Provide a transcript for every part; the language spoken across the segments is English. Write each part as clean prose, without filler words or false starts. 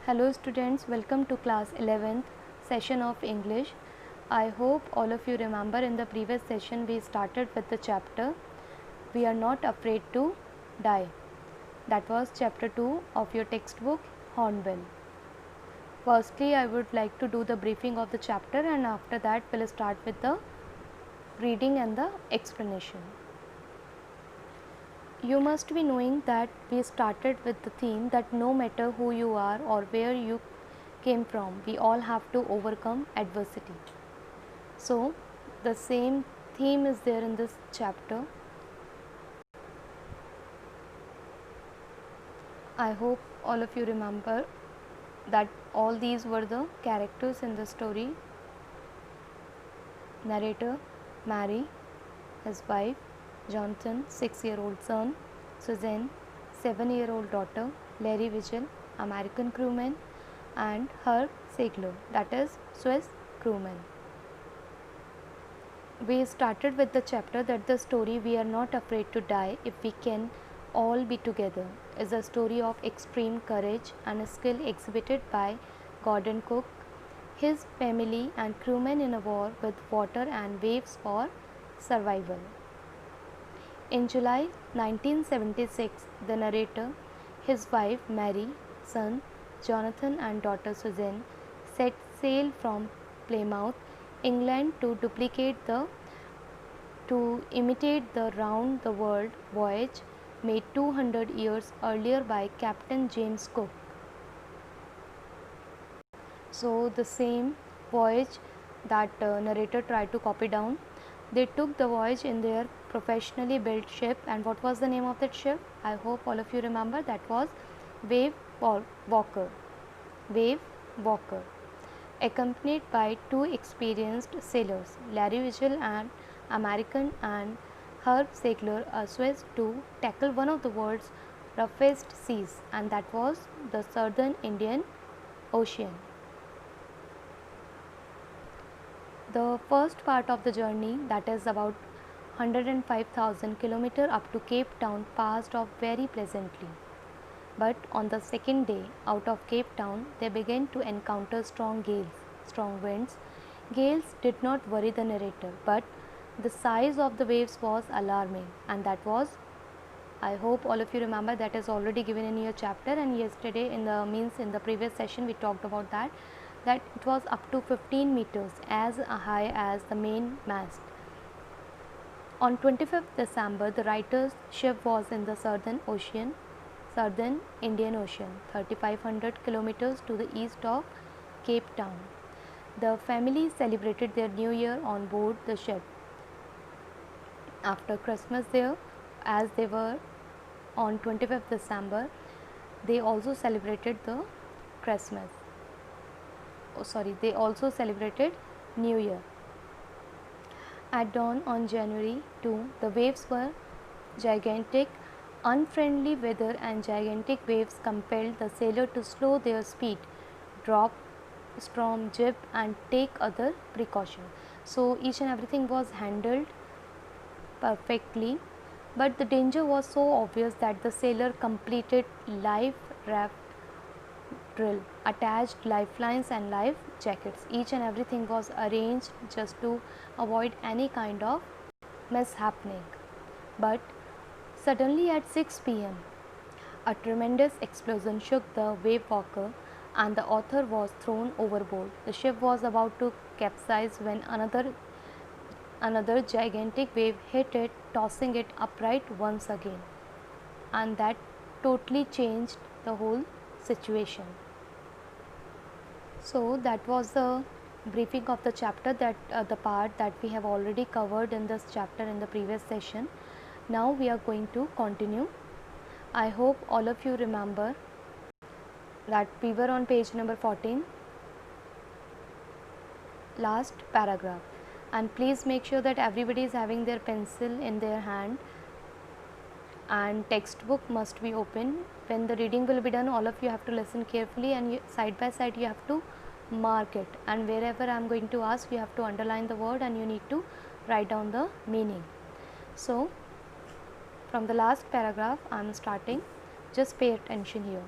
Hello students, welcome to class 11th session of English. I hope all of you remember in the previous session we started with the chapter We Are Not Afraid to Die. That was chapter 2 of your textbook Hornbill. Firstly, I would like to do the briefing of the chapter and after that we'll start with the reading and the explanation. You must be knowing that we started with the theme that no matter who you are or where you came from, we all have to overcome adversity. So, the same theme is there in this chapter. I hope all of you remember that all these were the characters in the story. Narrator, Mary, his wife, Jonathan, 6-year-old son, Suzanne, 7-year-old daughter, Larry Vigil, American crewman, and Herb Segler, that is Swiss crewman. We started with the chapter that the story We Are Not Afraid to Die If We Can All Be Together is a story of extreme courage and skill exhibited by Gordon Cook, his family and crewmen in a war with water and waves for survival. In July 1976, the narrator, his wife Mary, son Jonathan and daughter Suzanne set sail from Plymouth, England to imitate the round the world voyage made 200 years earlier by Captain James Cook. So the same voyage that narrator tried to copy down. They took the voyage in their professionally built ship, and what was the name of that ship? I hope all of you remember. That was Wave Walker. Wave Walker, accompanied by two experienced sailors, Larry Vigil, an American, and Herb Segler, a Swiss, to tackle one of the world's roughest seas, and that was the Southern Indian Ocean. The first part of the journey, that is about 105,000 km up to Cape Town, passed off very pleasantly. But on the second day out of Cape Town, they began to encounter strong gales, strong winds. Gales did not worry the narrator, but the size of the waves was alarming, and that was, I hope all of you remember, that is already given in your chapter, and yesterday in the previous session we talked about that it was up to 15 meters as high as the main mast. On 25th December, the writer's ship was in the Southern Indian Ocean, 3,500 kilometers to the east of Cape Town. The family celebrated their New Year on board the ship. After Christmas there, as they were on 25th December, they also celebrated the Christmas. They also celebrated New Year. At dawn on January 2, the waves were gigantic. Unfriendly weather and gigantic waves compelled the sailor to slow their speed, drop storm jib, and take other precautions. So each and everything was handled perfectly, but the danger was so obvious that the sailor completed life raft drill, attached lifelines and life jackets. Each and everything was arranged just to avoid any kind of mishappening. But suddenly at 6 p.m., a tremendous explosion shook the Wave Walker and the author was thrown overboard. The ship was about to capsize when another gigantic wave hit it, tossing it upright once again, and that totally changed the whole situation. So that was the briefing of the chapter, that the part that we have already covered in this chapter in the previous session. Now we are going to continue. I hope all of you remember that we were on page number 14, last paragraph, and please make sure that everybody is having their pencil in their hand and textbook must be open. When the reading will be done, all of you have to listen carefully, and side by side you have to mark it, and wherever I am going to ask, you have to underline the word and you need to write down the meaning. So from the last paragraph I am starting, just pay attention here.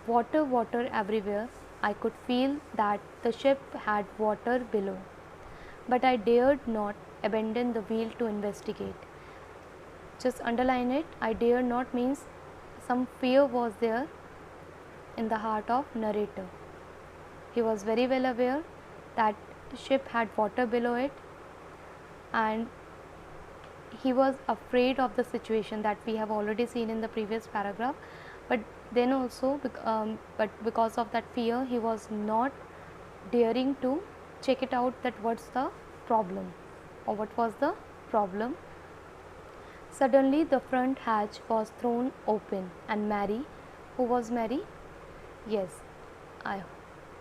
Water, water everywhere. I could feel that the ship had water below, but I dared not abandon the wheel to investigate. Just underline it. I dared not means some fear was there in the heart of narrator. He was very well aware that the ship had water below it, and he was afraid of the situation that we have already seen in the previous paragraph. But then also but because of that fear, he was not daring to check it out that what's the problem or what was the problem. Suddenly the front hatch was thrown open, and Mary, who was Mary? Yes, I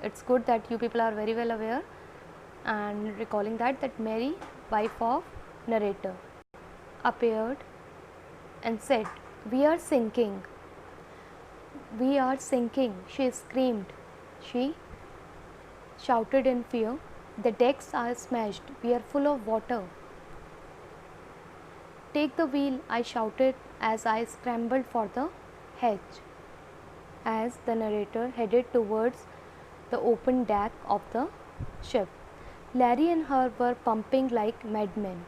it's good that you people are very well aware and recalling that Mary, wife of narrator, appeared and said, "We are sinking. We are sinking." She screamed. She shouted in fear. "The decks are smashed. We are full of water." "Take the wheel," I shouted as I scrambled for the hatch, as the narrator headed towards the open deck of the ship. Larry and her were pumping like madmen.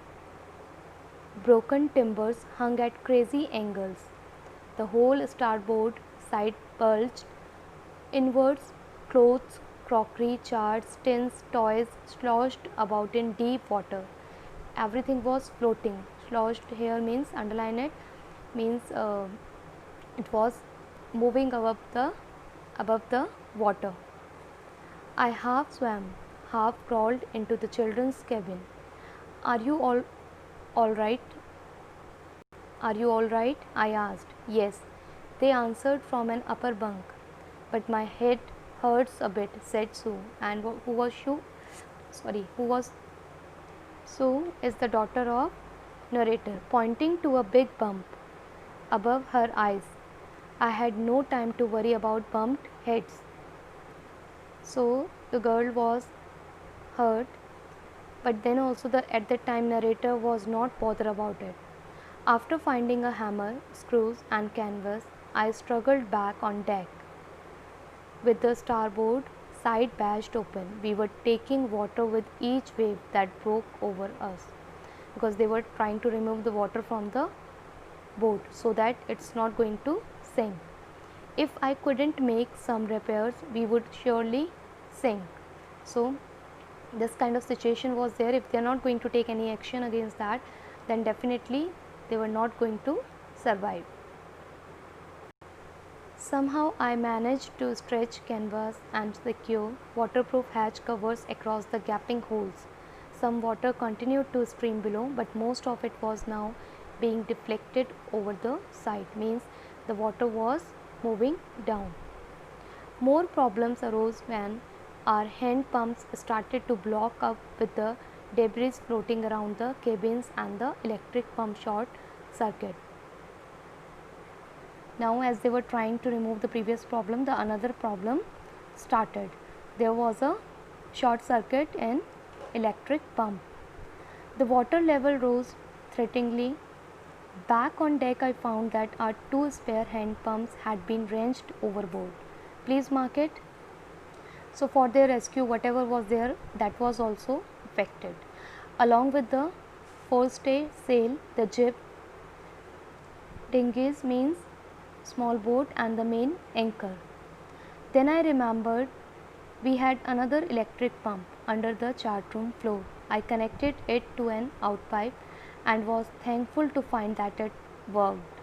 Broken timbers hung at crazy angles. The whole starboard side bulged inwards. Clothes, crockery, charts, tins, toys sloshed about in deep water. Everything was floating. Sloshed here means, underline it, means it was moving above the water. I half swam, half crawled into the children's cabin. "Are you all right? Are you all right?" I asked. "Yes," they answered from an upper bunk. "But my head hurts a bit," said Sue. And who was Sue? Who was Sue? Is the daughter of narrator, pointing to a big bump above her eyes. I had no time to worry about bumped heads. So the girl was hurt, but then also at that time narrator was not bothered about it. After finding a hammer, screws and canvas, I struggled back on deck. With the starboard side bashed open, we were taking water with each wave that broke over us, because they were trying to remove the water from the boat so that it's not going to sink. If I couldn't make some repairs, we would surely sink. So this kind of situation was there. If they are not going to take any action against that, then definitely they were not going to survive. Somehow I managed to stretch canvas and secure waterproof hatch covers across the gaping holes. Some water continued to stream below, but most of it was now being deflected over the side, means the water was moving down. More problems arose when our hand pumps started to block up with the debris floating around the cabins and the electric pump short circuit. Now, as they were trying to remove the previous problem, the another problem started. There was a short circuit in electric pump. The water level rose threateningly. Back on deck, I found that our two spare hand pumps had been wrenched overboard. Please mark it. So for their rescue, whatever was there, that was also affected. Along with the forestay sail, the jib, dinghies means small boat, and the main anchor. Then I remembered we had another electric pump under the chart room floor. I connected it to an outpipe and was thankful to find that it worked.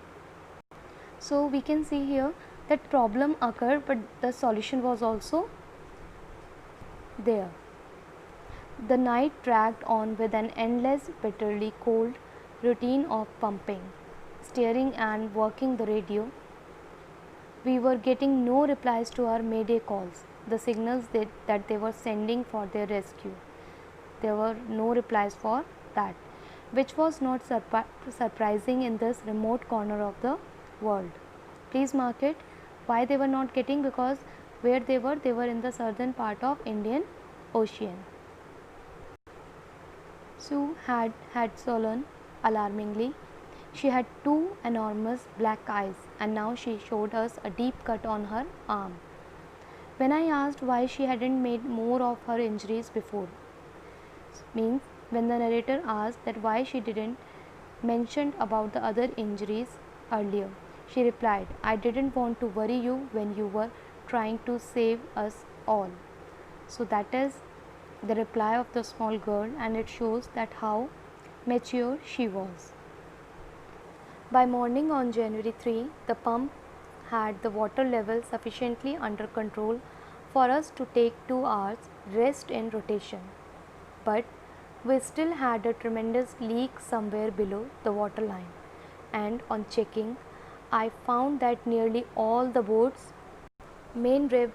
So we can see here that problem occurred, but the solution was also there. The night dragged on with an endless, bitterly cold routine of pumping, steering and working the radio. We were getting no replies to our mayday calls, the signals that they were sending for their rescue. There were no replies for that, which was not surprising in this remote corner of the world. Please mark it. Why they were not getting? Because where they were in the southern part of Indian Ocean. Sue had swollen alarmingly. She had two enormous black eyes, and now she showed us a deep cut on her arm. When I asked why she hadn't made more of her injuries before, means when the narrator asked that why she didn't mention about the other injuries earlier, she replied, I didn't want to worry you when you were trying to save us all. So that is the reply of the small girl, and it shows that how mature she was. By morning on January 3, the pump had the water level sufficiently under control for us to take 2 hours rest in rotation. But we still had a tremendous leak somewhere below the water line, and on checking, I found that nearly all the boat's main rib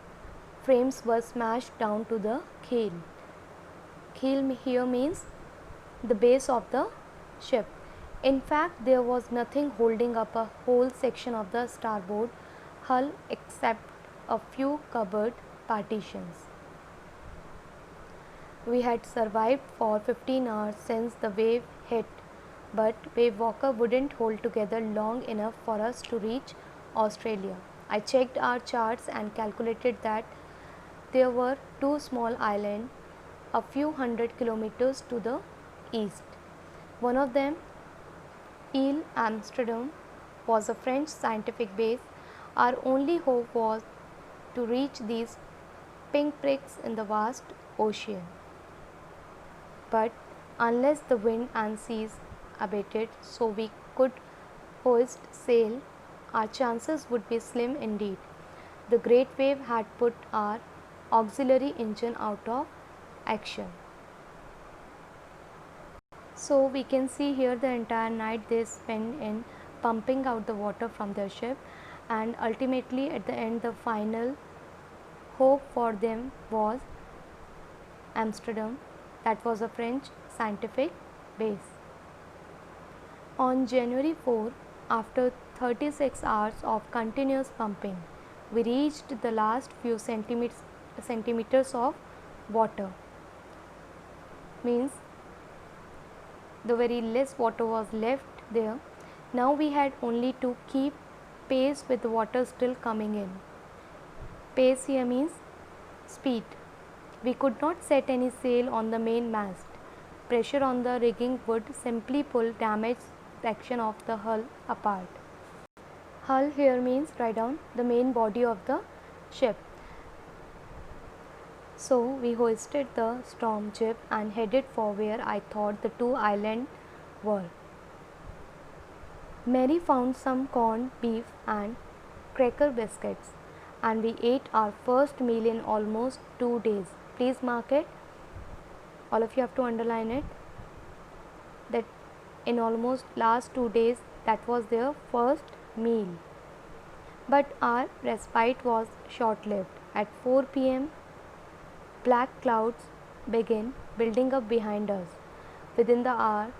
frames were smashed down to the keel. Keel here means the base of the ship. In fact, there was nothing holding up a whole section of the starboard hull except a few cupboard partitions. We had survived for 15 hours since the wave hit, but Wave Walker wouldn't hold together long enough for us to reach Australia. I checked our charts and calculated that there were 2 small islands a few hundred kilometers to the east. One of them, Ile Amsterdam, was a French scientific base. Our only hope was to reach these pinpricks in the vast ocean. But unless the wind and seas abated so we could hoist sail, our chances would be slim indeed. The great wave had put our auxiliary engine out of action. So we can see here the entire night they spent in pumping out the water from their ship, and ultimately at the end the final hope for them was Amsterdam, that was a French scientific base. On January 4, after 36 hours of continuous pumping, we reached the last few centimeters of water. Means the very less water was left there. Now we had only to keep pace with the water still coming in. Pace here means speed. We could not set any sail on the main mast. Pressure on the rigging would simply pull damaged section of the hull apart. Hull here means write down the main body of the ship. So we hoisted the storm jib and headed for where I thought the 2 islands were. Mary found some corned beef and cracker biscuits, and we ate our first meal in almost 2 days. Please mark it. All of you have to underline it. That in almost last 2 days, that was their first meal. But our respite was short-lived. At 4 p.m., black clouds began building up behind us. Within the hour,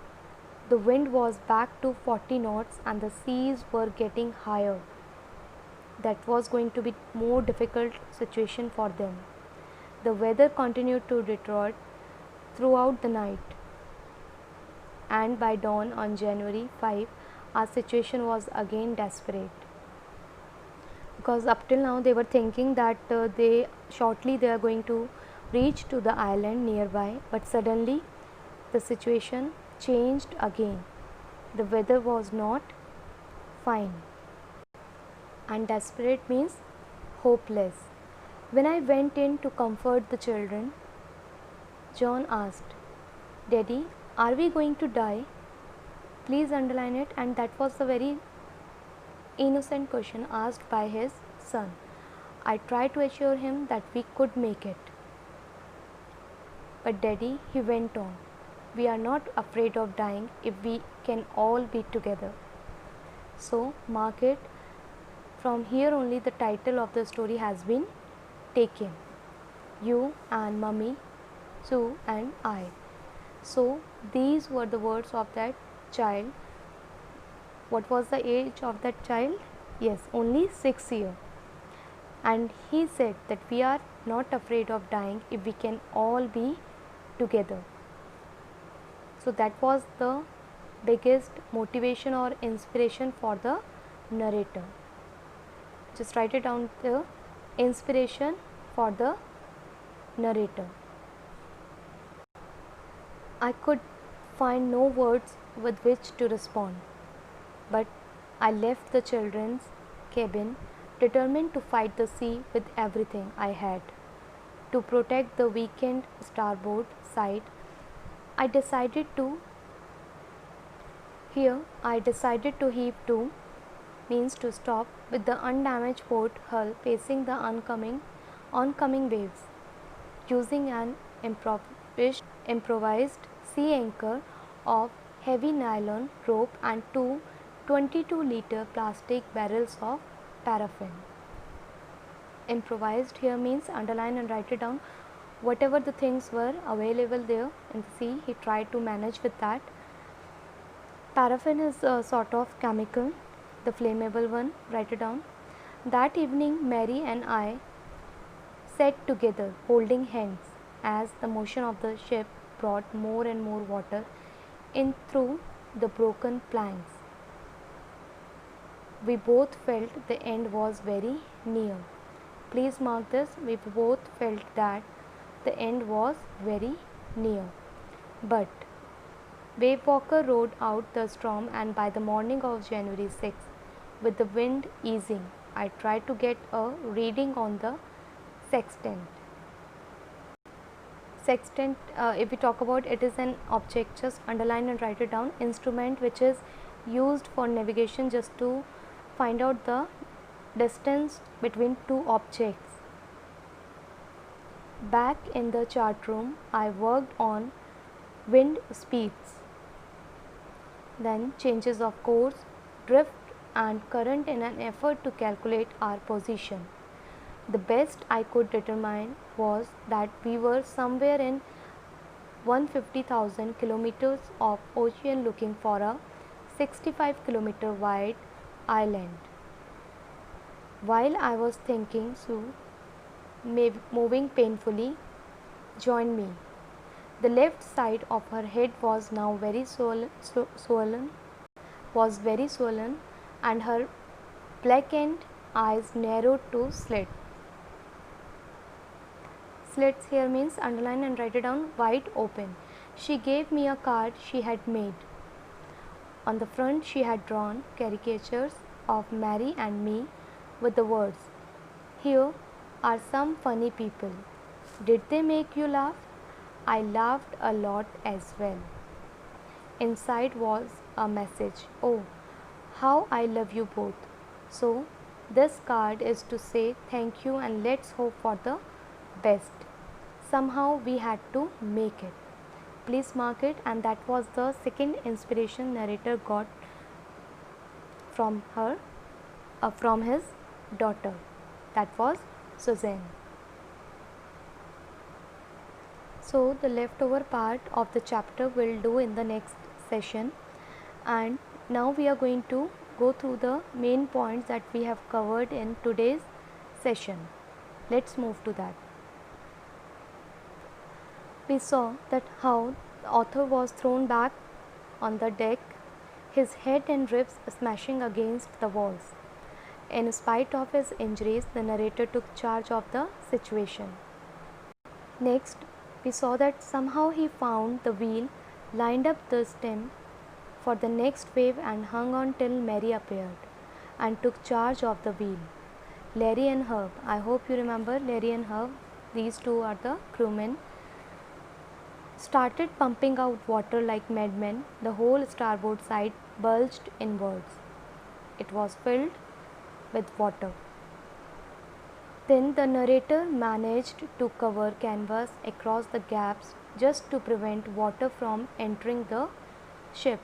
the wind was back to 40 knots and the seas were getting higher. That was going to be more difficult situation for them. The weather continued to deteriorate throughout the night, and by dawn on January 5, our situation was again desperate. Because up till now they were thinking that they are going to reach to the island nearby, but suddenly the situation changed again. The weather was not fine, and desperate means hopeless. When I went in to comfort the children, John asked, Daddy, are we going to die? Please underline it. And that was a very innocent question asked by his son. I tried to assure him that we could make it. But Daddy, he went on, we are not afraid of dying if we can all be together. So mark it. From here only the title of the story has been taken. You and Mummy, Sue and I. So these were the words of that child. What was the age of that child? Yes, only 6 years. And he said that we are not afraid of dying if we can all be together. So that was the biggest motivation or inspiration for the narrator. Just write it down there. Inspiration for the narrator. I could find no words with which to respond, but I left the children's cabin determined to fight the sea with everything I had. To protect the weakened starboard side, I decided to heave to, means to stop, with the undamaged port hull facing the oncoming waves, using an improvised sea anchor of heavy nylon rope and two 22-liter plastic barrels of paraffin. Improvised here means underline and write it down. Whatever the things were available there in the sea, he tried to manage with that. Paraffin is a sort of chemical, the flammable one, write it down. That evening, Mary and I sat together holding hands as the motion of the ship brought more and more water in through the broken planks. We both felt the end was very near. Please mark this, we both felt that the end was very near. But Wave Walker rode out the storm, and by the morning of January 6, with the wind easing, I tried to get a reading on the sextant. Sextant, if we talk about it, is an object, just underline and write it down, instrument which is used for navigation just to find out the distance between two objects. Back in the chart room, I worked on wind speeds, then changes of course, drift and current in an effort to calculate our position. The best I could determine was that we were somewhere in 150,000 kilometers of ocean looking for a 65-kilometer wide island. While I was thinking, Sue, moving painfully, joined me. The left side of her head was now very swollen, and her blackened eyes narrowed to slits. Slits here means underline and write it down, wide open. She gave me a card she had made. On the front she had drawn caricatures of Mary and me with the words, "Here are some funny people. Did they make you laugh?" I laughed a lot as well. Inside was a message, "Oh, how I love you both." So, this card is to say thank you and let's hope for the best. Somehow we had to make it. Please mark it, and that was the second inspiration narrator got from his daughter. That was Suzanne. So the leftover part of the chapter we'll do in the next session, and now we are going to go through the main points that we have covered in today's session. Let's move to that. We saw that how the author was thrown back on the deck, his head and ribs smashing against the walls. In spite of his injuries, the narrator took charge of the situation. Next, we saw that somehow he found the wheel, lined up the stem for the next wave and hung on till Mary appeared and took charge of the wheel. Larry and Herb, I hope you remember Larry and Herb, these two are the crewmen, started pumping out water like madmen. The whole starboard side bulged inwards. It was filled with water. Then the narrator managed to cover canvas across the gaps just to prevent water from entering the ship.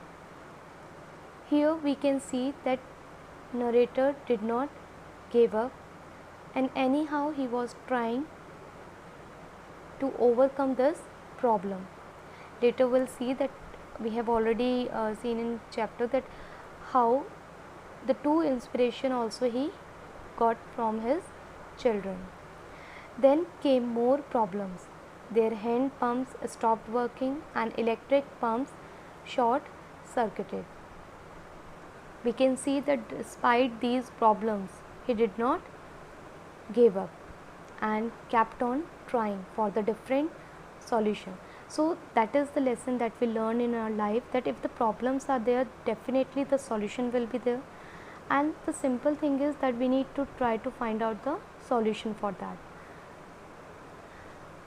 Here we can see that narrator did not give up, and anyhow he was trying to overcome this problem. Later we'll see that we have already seen in chapter that how the two inspiration also he got from his children. Then came more problems. Their hand pumps stopped working and electric pumps short circuited. We can see that despite these problems, he did not give up. and kept on trying for the different solution. So that is the lesson that we learn in our life, that if the problems are there, definitely the solution will be there, and the simple thing is that we need to try to find out the solution for that.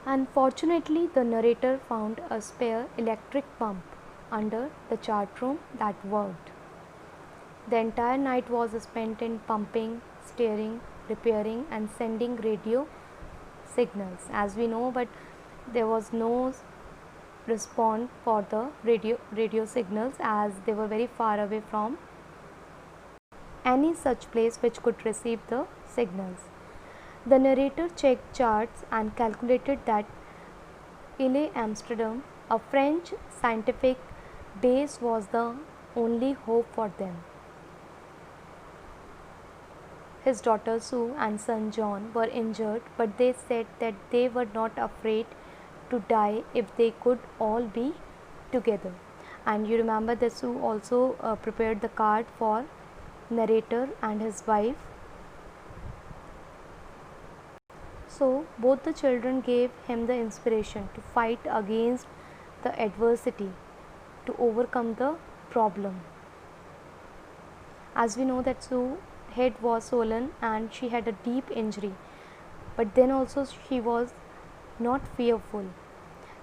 Unfortunately, the narrator found a spare electric pump under the chart room that worked. The entire night was spent in pumping, steering, repairing, and sending radio signals, as we know, but there was no response for the radio signals, as they were very far away from any such place which could receive the signals. The narrator checked charts and calculated that Ile Amsterdam, a French scientific base, was the only hope for them. His daughter Sue and son John were injured, but they said that they were not afraid to die if they could all be together. And you remember that Sue also prepared the card for narrator and his wife. So both the children gave him the inspiration to fight against the adversity, to overcome the problem. As we know that Sue's head was swollen and she had a deep injury, but then also she was not fearful.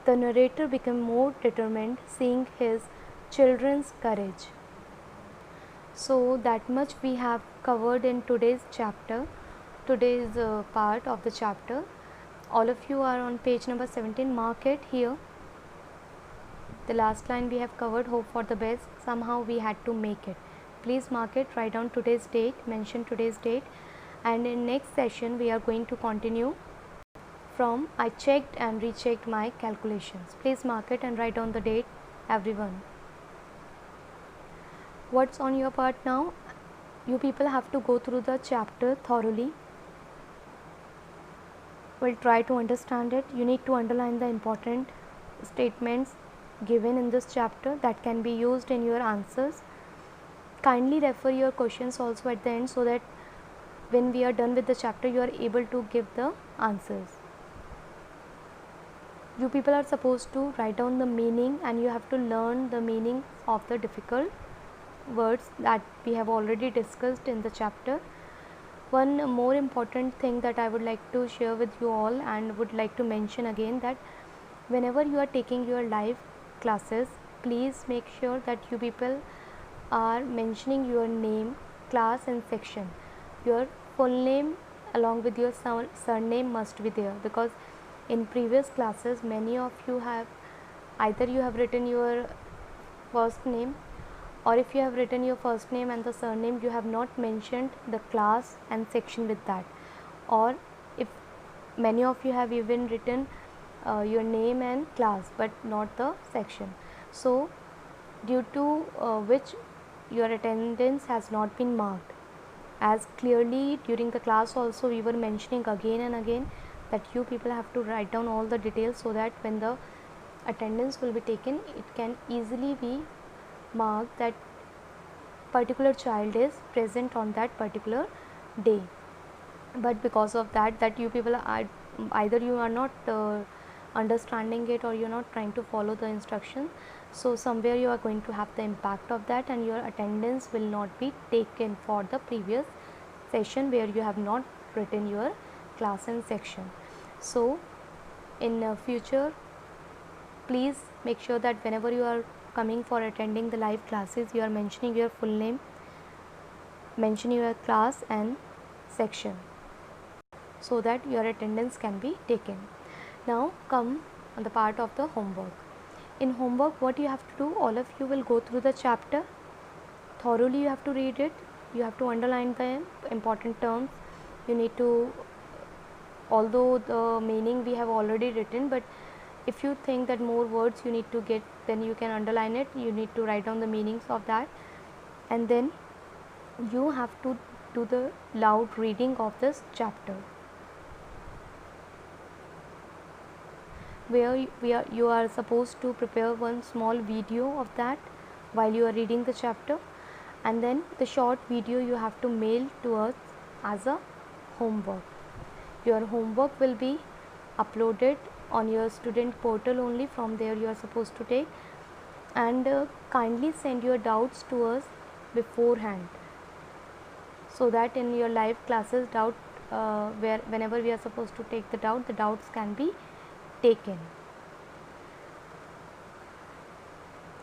The narrator became more determined seeing his children's courage. So that much we have covered in today's chapter, today's part of the chapter. All of you are on page number 17. Mark it here. The last line we have covered, hope for the best, somehow we had to make it. Please mark it, write down today's date, mention today's date, and in next session we are going to continue from I checked and rechecked my calculations. Please mark it and write down the date, everyone. What's on your part now? You people have to go through the chapter thoroughly. We'll try to understand it. You need to underline the important statements given in this chapter that can be used in your answers. Kindly refer your questions also at the end, so that when we are done with the chapter you are able to give the answers. You people are supposed to write down the meaning, and you have to learn the meaning of the difficult words that we have already discussed in the chapter. One more important thing that I would like to share with you all, and would like to mention again, that whenever you are taking your live classes, please make sure that you people are mentioning your name, class and section. Your full name along with your surname must be there, because in previous classes many of you have either you have written your first name, or if you have written your first name and the surname, you have not mentioned the class and section with that, or if many of you have even written your name and class but not the section. So due to which your attendance has not been marked, as clearly during the class also we were mentioning again and again that you people have to write down all the details, so that when the attendance will be taken, it can easily be marked that particular child is present on that particular day. But because of that you people are either you are not understanding it, or you are not trying to follow the instruction, so somewhere you are going to have the impact of that, and your attendance will not be taken for the previous session where you have not written your class and section. So in future, please make sure that whenever you are coming for attending the live classes, you are mentioning your full name, mention your class and section, so that your attendance can be taken. Now come on the part of the homework. In homework, what you have to do, all of you will go through the chapter thoroughly. You have to read it, you have to underline the important terms. You need to, although the meaning we have already written, but if you think that more words you need to get, then you can underline it. You need to write down the meanings of that, and then you have to do the loud reading of this chapter, where you are supposed to prepare one small video of that while you are reading the chapter, and then the short video you have to mail to us as a homework. Your homework will be uploaded on your student portal only. From there you are supposed to take, and kindly send your doubts to us beforehand, so that in your live classes where whenever we are supposed to take the doubts can be taken.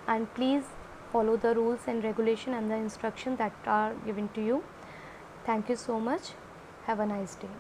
And please follow the rules and regulation and the instructions that are given to you. Thank you so much. Have a nice day.